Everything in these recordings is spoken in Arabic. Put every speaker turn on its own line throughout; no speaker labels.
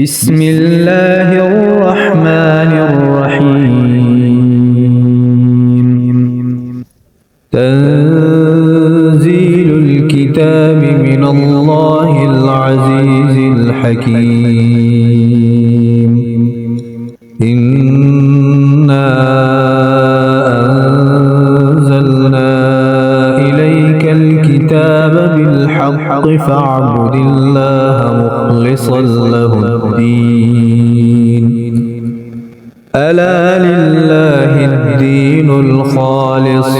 بسم الله الرحمن الرحيم. تنزيل الكتاب من الله العزيز الحكيم. إنا أنزلنا إليك الكتاب بالحق فاعبد الله مخلصا له الدين. ألا لله الدين الخالص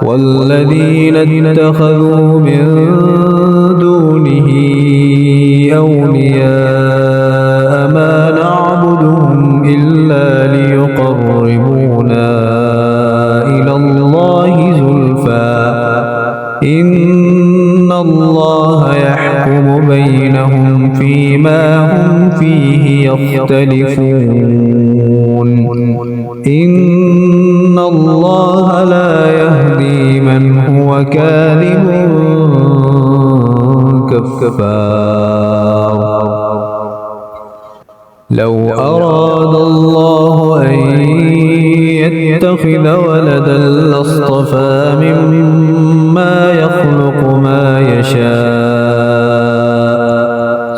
والذين اتخذوا من دونه أولياء ما نعبدهم إلا ليقربونا إلى الله زلفى إن الله يحكم بينهم فيما هم فيه يختلفون. إن الله لا يهدي من هو كاذب كفار. لو أراد الله أن يتخذ ولدا لاصطفى مما يخلق ما يشاء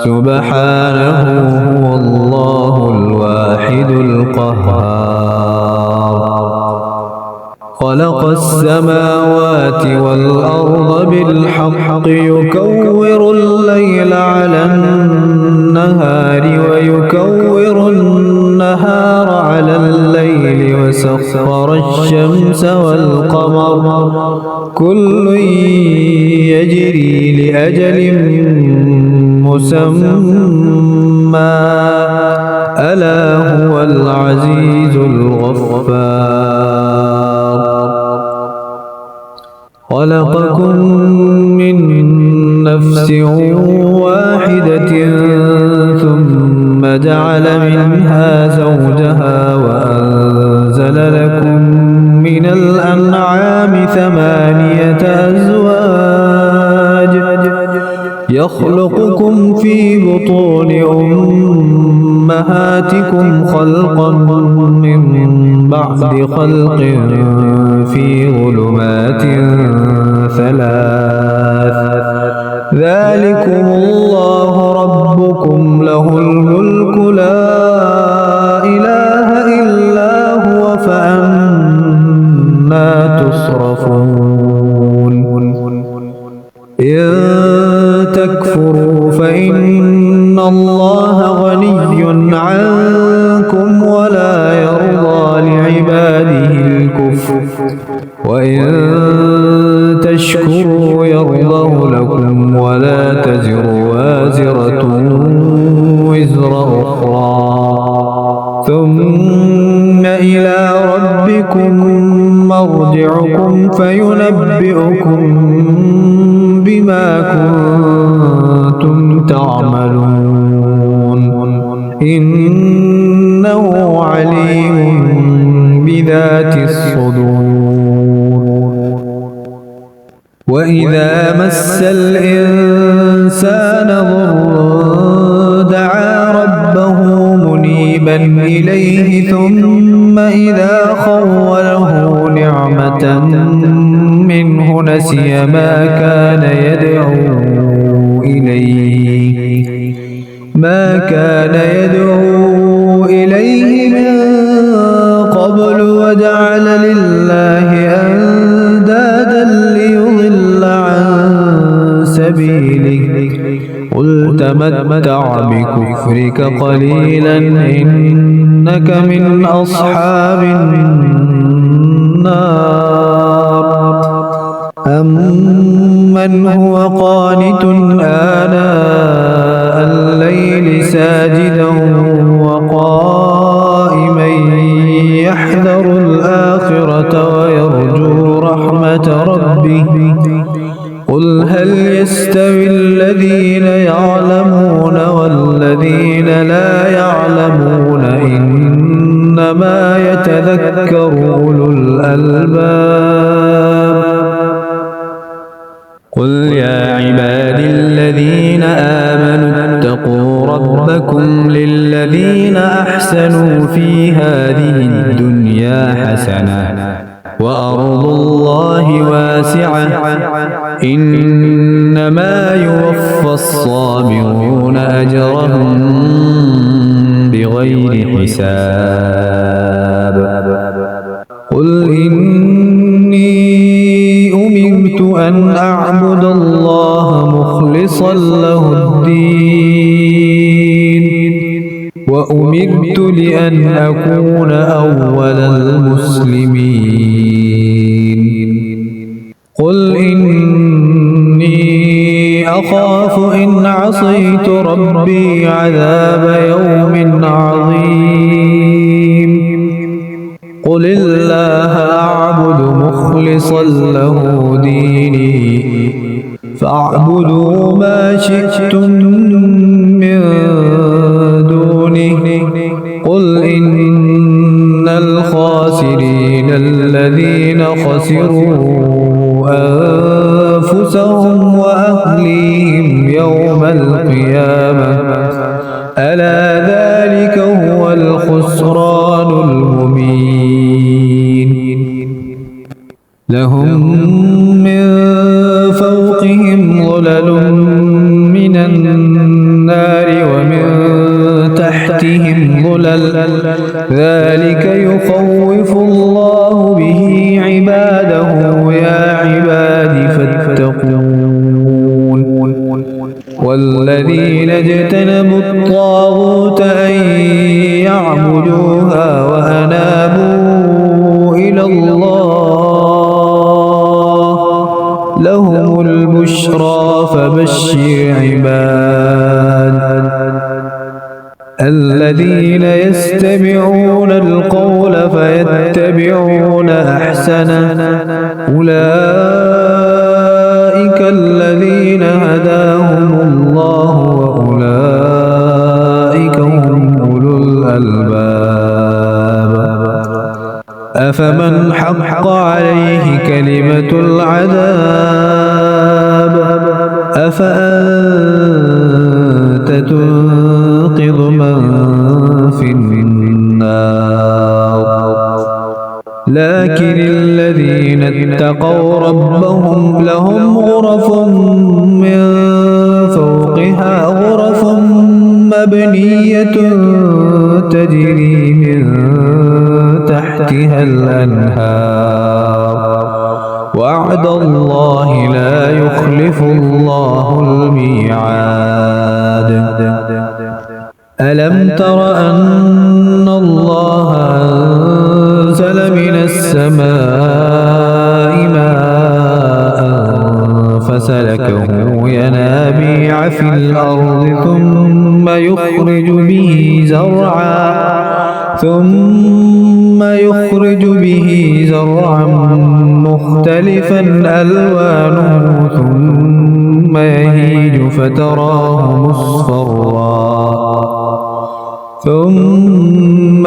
سبحانه هو الله الواحد القهار. خلق السماوات والأرض بالحق يكور الليل على النهار ويكور النهار على الليل وسخر الشمس والقمر كل يجري لأجل مسمى ألا هو العزيز الغفار. خلقكم من نفس واحدة ثم جعل منها زوجها وأنزل لكم من الأنعام 8 أزواج يخلقكم في بطون أمهاتكم خلقا من بعد خلق في ظلمات 3 ذلكم الله ربكم له الملك لا إله إلا هو فأنا تصرفون. إن تكفروا فإن الله غني عنكم ولا يرضى لعباده الكفر وإن تشكروا يرضه لكم ولا تزر وازرة وزر أخرى ثم إلى ربكم مرجعكم فينبئكم بما كنتم تعملون. إنه عليم بذات الصدور. وإذا مس الإنسان ضر دعا ربه منيبا إليه ثم إذا خوله نعمة منه نسي ما كان يدعو إليه من قبل وجعل لله أندادا ليضل عن سبيله قل تمتع بكفرك قليلا إنك من أصحاب النار. أمن هو قانت آناء الليل ساجدا وقائما يحذر الآخرة ويرجو رحمة ربه قل هل يستوي الذين يعلمون والذين لا يعلمون إنما يتذكر أولو الألباب. قل يا عبادي الذين آمنوا اتقوا ربكم ربكم للذين أحسنوا في هذه الدنيا حسنة وأرض الله واسعة إنما يوفى الصابرون أجرهم بغير حساب قل إني أمرت أن أعبد الله مخلصا له الدين وأمرت لأن أكون أول المسلمين قل إني أخاف إن عصيت ربي عذاب يوم عظيم قل الله أعبد مخلصا له ديني فاعبدوا ما شئتم من دونه قل إن الخاسرين الذين خسروا أنفسهم وأهليهم يوم القيامة ألا ذلك هو الخسران المبين لهم من فوقهم ظلل من النار ومن تحتهم ظلل ذلك يخوف الله به عباده يا عباد فاتقون والذين اجتنبوا الطاغوت أن يعبدوها وأنابوا إلى الله لهم البشرى فبشر عباد الذين يستمعون القول فيتبعون أحسنه أولئك الذين هداهم الله وأولئك هم أولو الألباب أفمن حق عليه كلمة العذاب أفأنت تنقذ من في النار لكن الذين اتقوا ربهم لهم غرف من فوقها غرف مبنية تجري من تحتها الأنهار وعد الله لا يخلف الله الميعاد ألم تر أن الله أنزل من السماء ماء فسلكه ينابيع في الأرض ثم يخرج به زرعا مختلفا ألوانه ثم يهيج فتراه مصفرا ثم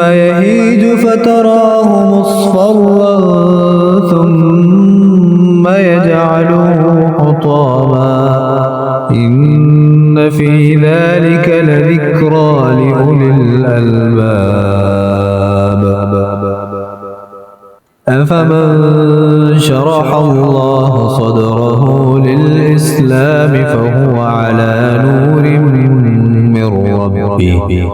يجعله حطاما إن في ذلك لذكرى لأولي الألباب أفمن شرح الله صدره للإسلام فهو على نور من ربه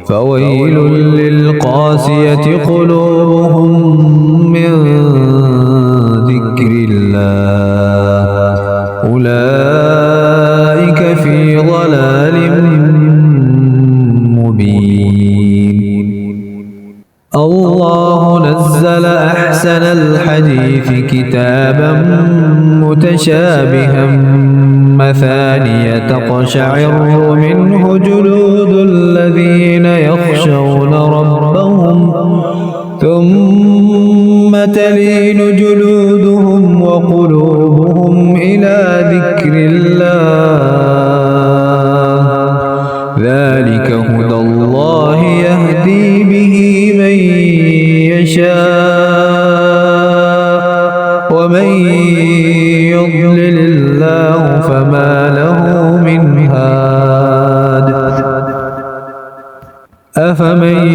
فويل للقاسية قلوبهم من ذكر الله أولئك في ضلال مبين الله نزل أحسن الحديث كتابا متشابها مثانية تقشعر منه جلود الذين يخشون ربهم ثم تلين جلودهم وقلوبهم إلى ذكر الله ذلك هدى الله يهدي به من يشاء ومن يضلل الله فما له من هاد أفمن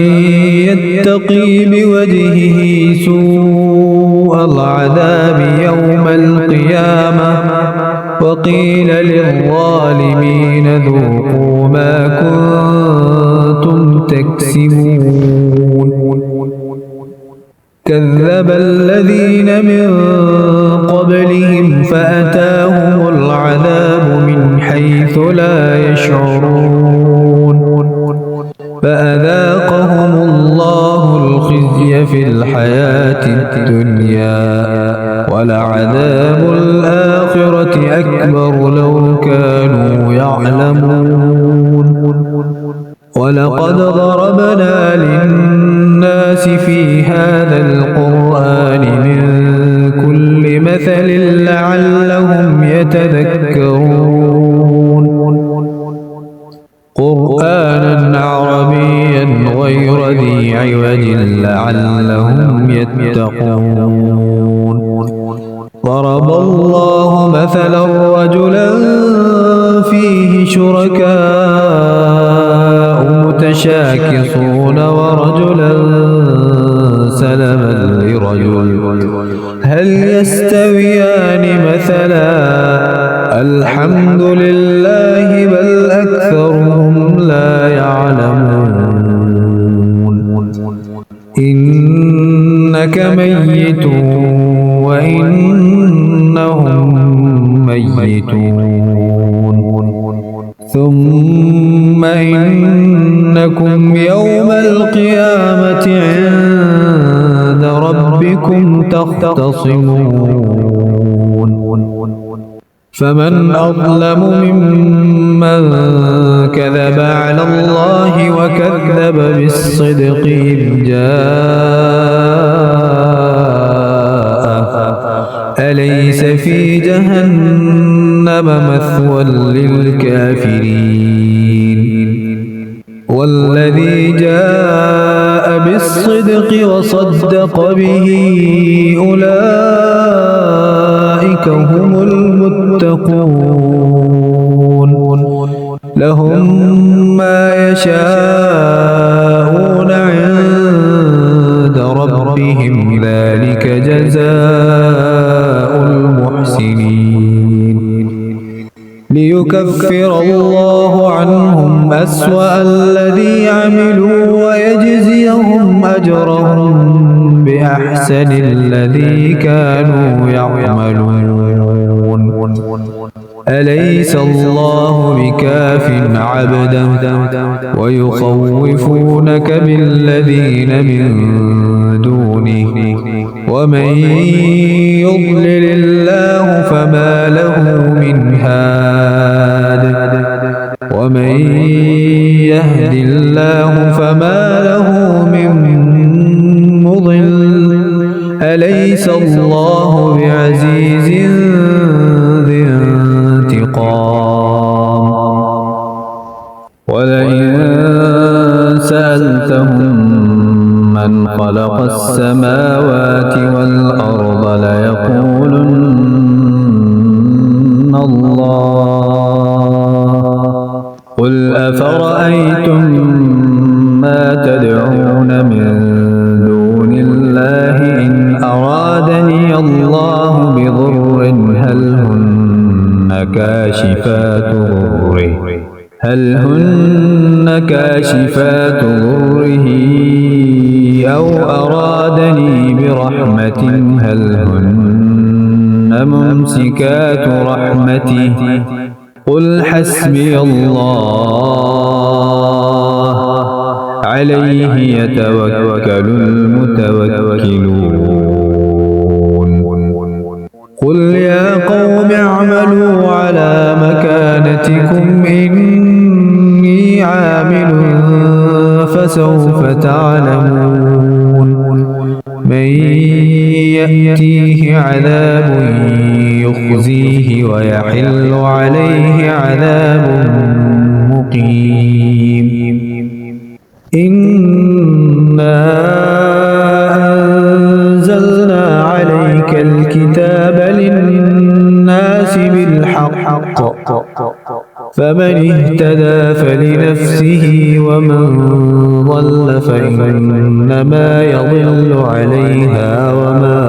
يتقي بوجهه سوء العذاب يوم القيامة وقيل للظالمين ذوقوا ما كنتم تكسبون كذب الذين من قبلهم فأتاهم العذاب من حيث لا يشعرون فأذاقهم الله الخزي في الحياة الدنيا ولعذاب الآخرة أكبر لو كانوا يعلمون ولقد ضربنا للناس في هذا القرآن من كل مثل لعلهم يتذكرون قرآنا عربيا غير ذي عوج لعلهم يتقون ضرب الله مثلا رجلا فيه شركاء متشاكسون ورجلا سلما لرجل هل يستويان مثلا الحمد لله بل أكثرهم لا يعلمون إنك ميت وإنهم ميتون ثم إنكم يوم القيامة عند ربكم تختصمون فمن أظلم ممن كذب على الله وكذب بالصدق إذ جاءه أليس في جهنم مثوى للكافرين والذي جاء بالصدق وصدق به أولئك هم المتقون لهم ما يشاءون عند ربهم ذلك جزاء المحسنين ليكفر الله عنهم أسوأ الذي عملوا ويجزيهم أجرهم بأحسن الذي كانوا يعملون أليس الله بكاف عبدا ويخوفونك بالذين من دونه ومن يضلل الله فما له من هاد ومن يهد الله فما له من مضل أليس الله بعزيز ذي انتقام ولئن سألتهم من خلق السماوات والأرض ليقولن الله قل أفرأيتم ما تدعون من دون الله إن أرادني الله بضر هل هن كاشفات ضره أو أرادني برحمة هل هن ممسكات رحمته قل حسبي الله عليه يتوكل المتوكلون قل يا قوم اعملوا على مكانتكم إني عامل فسوف تعلمون من يأتيه عذاب يخزيه ويحل عليه عذاب مقيم إنا أنزلنا عليك الكتاب للناس بالحق فمن اهتدى فلنفسه ومن ضل فإنما يضل عليها وما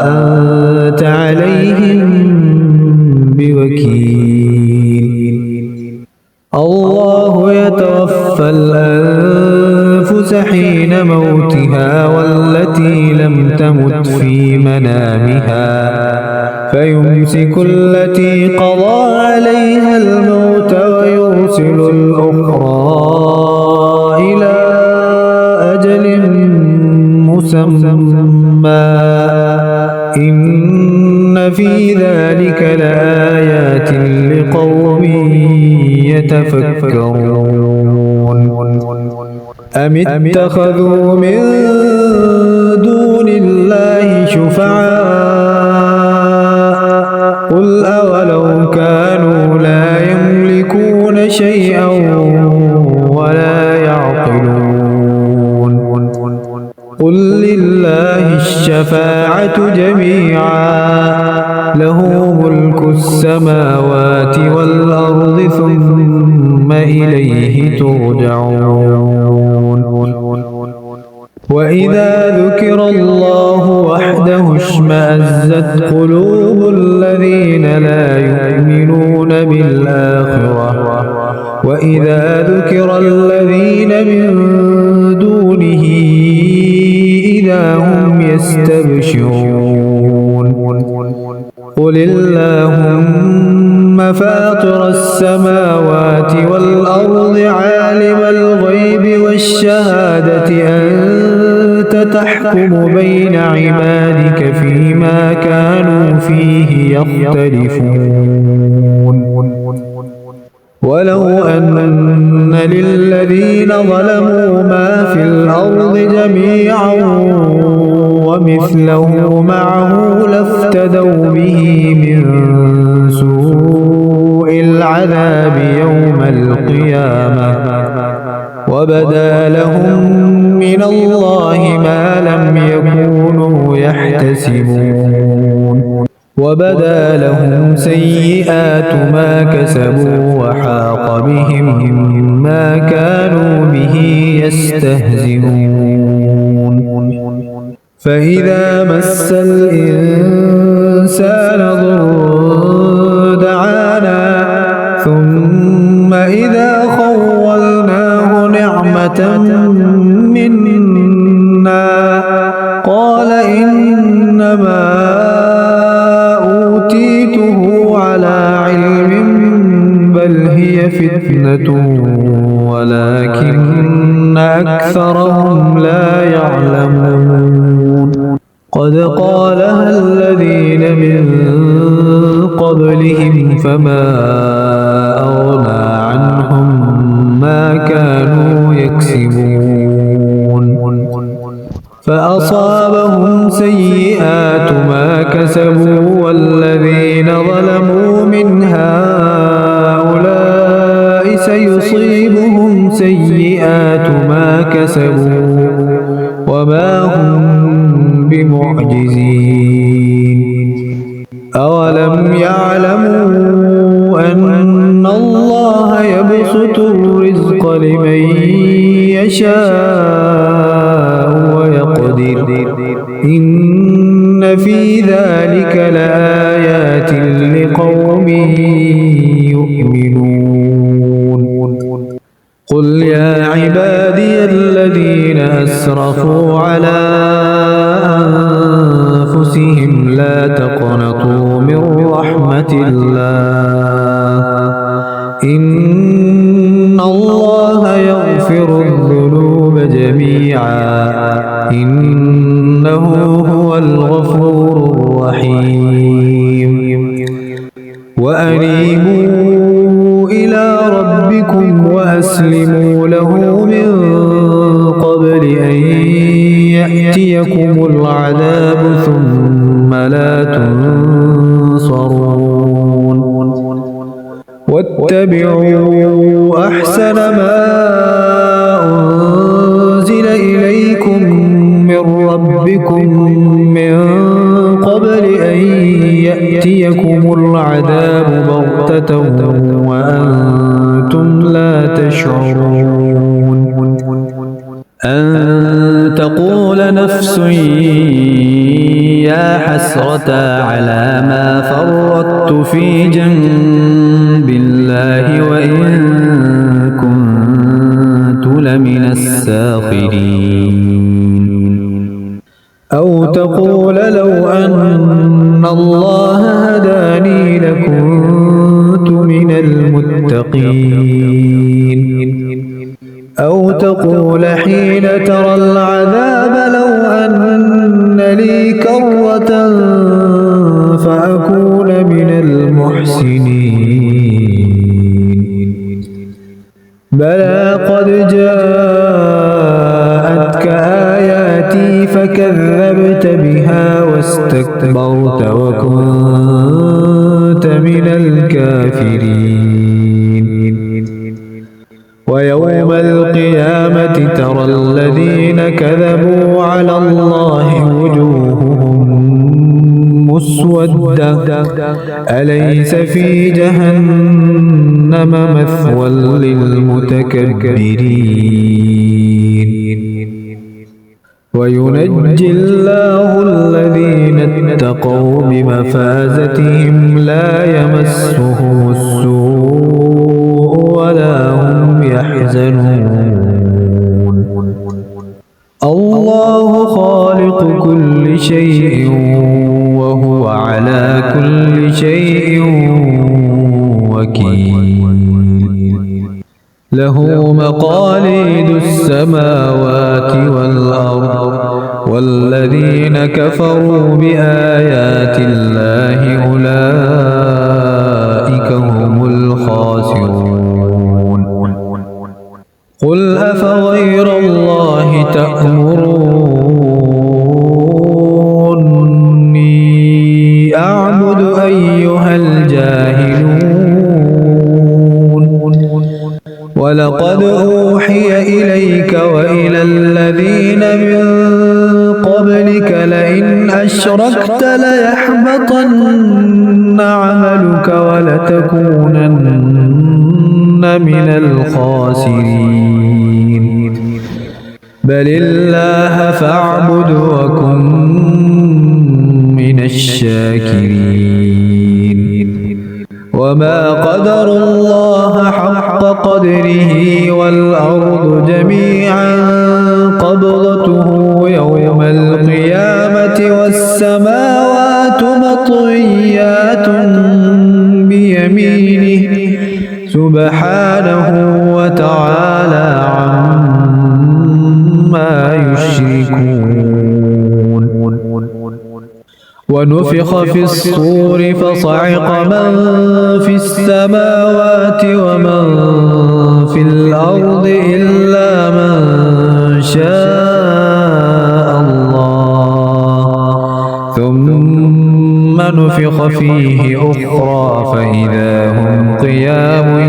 أنت عليهم بوكيل. الله يتوفى الأنفس حين موتها والتي لم تمت في منامها فيمسك التي قضى عليها الموت ويرسل الأخرى إلى أجل مسمى إن في ذلك لآيات لقوم يتفكرون. أم اتخذوا من دون الله شفعاء قل أولو كانوا لا يملكون شيئا ولا يعقلون قل لله الشفاعة جميعا له ملك السماوات والأرض ثم إليه ترجعون. وإذا ذكر الله وحده اشمأزت قلوب الذين لا يؤمنون بالآخرة وإذا ذكر الذين من دونه إذا هم يستبشرون. قل اللهم فاطر السماوات والأرض عالم الغيب والشهادة أنت تحكم بين عبادك فيما كانوا فيه يختلفون. ولو أن للذين ظلموا ما في الأرض جميعا ومثله معه لافتدوا به من سوء العذاب يوم القيامة وبدا لهم من الله ما لم يكونوا يحتسبون. وبدا لهم سيئات ما كسبوا وحاق بهم ما كانوا به يستهزئون. فإذا مس الإنسان ضر دعانا ثم إذا خولناه نعمة منا قال إنما على علم بل هي فتنة ولكن أكثرهم لا يعلمون. قد قالها الذين من قبلهم فما أغنى عنهم ما كانوا يكسبون فأصابهم سيئات ما كسبوا والذين ظلموا من هؤلاء سيصيبهم سيئات ما كسبوا وما هم بمعجزين. أولم يعلموا أن الله يبسط الرزق لمن يشاء ويقدر إن في ذلك لآيات لقوم يؤمنون. قل يا عبادي الذين أسرفوا على أنفسهم لا تقنطوا من رحمة الله إن الله يغفر الذنوب جميعا إنه هو الغفور الرحيم. وأنيبوا إلى ربكم وأسلموا له من قبل أن يأتيكم العذاب ثم لا تنصرون. واتبعوا أحسن ما أنزل إليكم من ربكم من قبل أن يأتيكم العذاب بغتة وأنتم لا تشعرون. نفس يا حسرة على ما فرطت في جنب الله وإن كنت لمن الساخرين أو تقول لو أن الله هداني لكنت من المتقين أو تقول حين ترى العذاب لو أن لي كرة فأكون من المحسنين بلى قد جاءتك آياتي فكذبت بها واستكبرت وكنت من الكافرين ويوم القيامة ترى الذين كذبوا على الله وجوههم مسودة أليس في جهنم مثوى للمتكبرين وينجي الله الذين اتقوا بمفازتهم لا يمسهم السوء ولا هم يحزنون الله خالق كل شيء وهو على كل شيء وكيل له مقاليد السماوات والأرض والذين كفروا بآيات الله أولئك هم الخاسرون قل أفغير الله تأمروني أعبد أيها الجاهلون ولقد أوحي إليك وإلى الذين من قبلك لئن أشركت ليحبطن عملك ولتكونن من الخاسرين بل الله فاعبد وكن من الشاكرين وما قدر الله حق قدره والأرض جميعا قبضته يوم القيامة والسماوات مطويات بيمينه سبحانه وتعالى عما يشركون ونفخ في الصور فصعق من في السماوات ومن في الأرض إلا من شاء الله ثم نفخ فيه أخرى فإذا هم قيام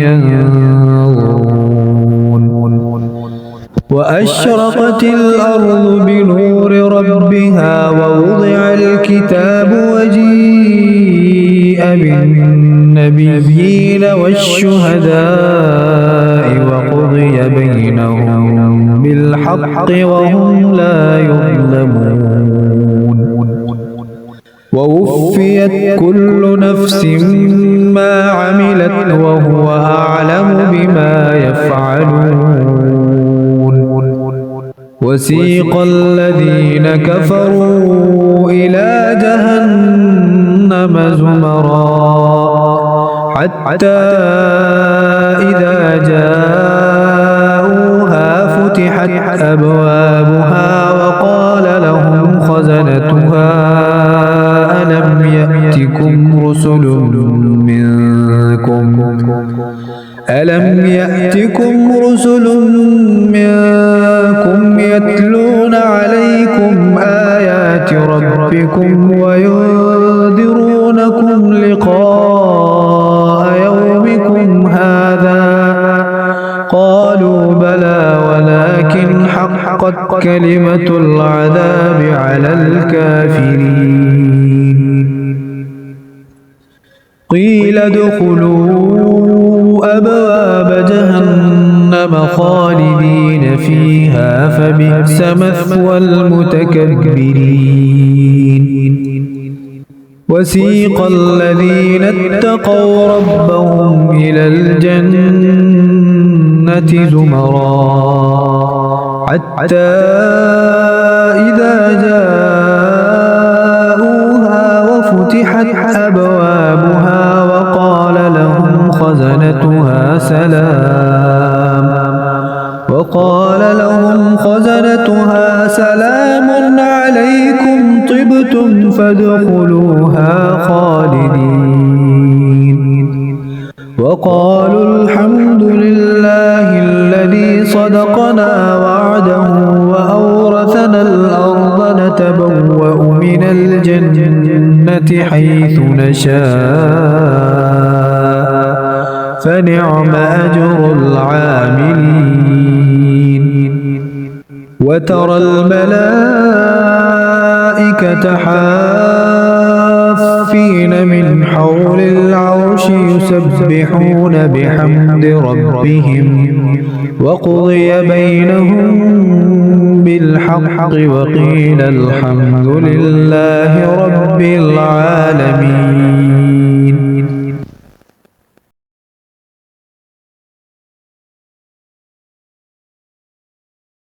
ينظرون وأشرقت الأرض بنور ربها ووضع الكتاب وجيء بالنبيين والشهداء وقضي بينهم بالحق وهم لا يظلمون ووفيت كل نفس ما عملت وهو أعلم بما يفعلون وسيق الذين كفروا إلى جهنم زمرا حتى إذا جاءوها فتحت أبوابها وقال لهم خزنتها ألم يأتكم رسل منكم يتلون عليكم آيات ربكم وينذرونكم لقاء يومكم هذا قالوا بلى ولكن حقت كلمة العذاب على الكافرين قيل ادخلوا أبواب جهنم خالدين فيها فبئس مثوى المتكبرين وسيق الذين اتقوا ربهم إلى الجنة زمرا حتى إذا جاءوها وفتحت أبوابها وقال لهم خزنتها سلام عليكم طبتم فادخلوها خالدين وقالوا الحمد لله الذي صدقنا وعده وأورثنا الأرض نتبوأ من الجنة حيث نشاء فنعم أجر العاملين وترى الملائكة حافين من حول العرش يسبحون بحمد ربهم وقضي بينهم بالحق وقيل الحمد لله رب العالمين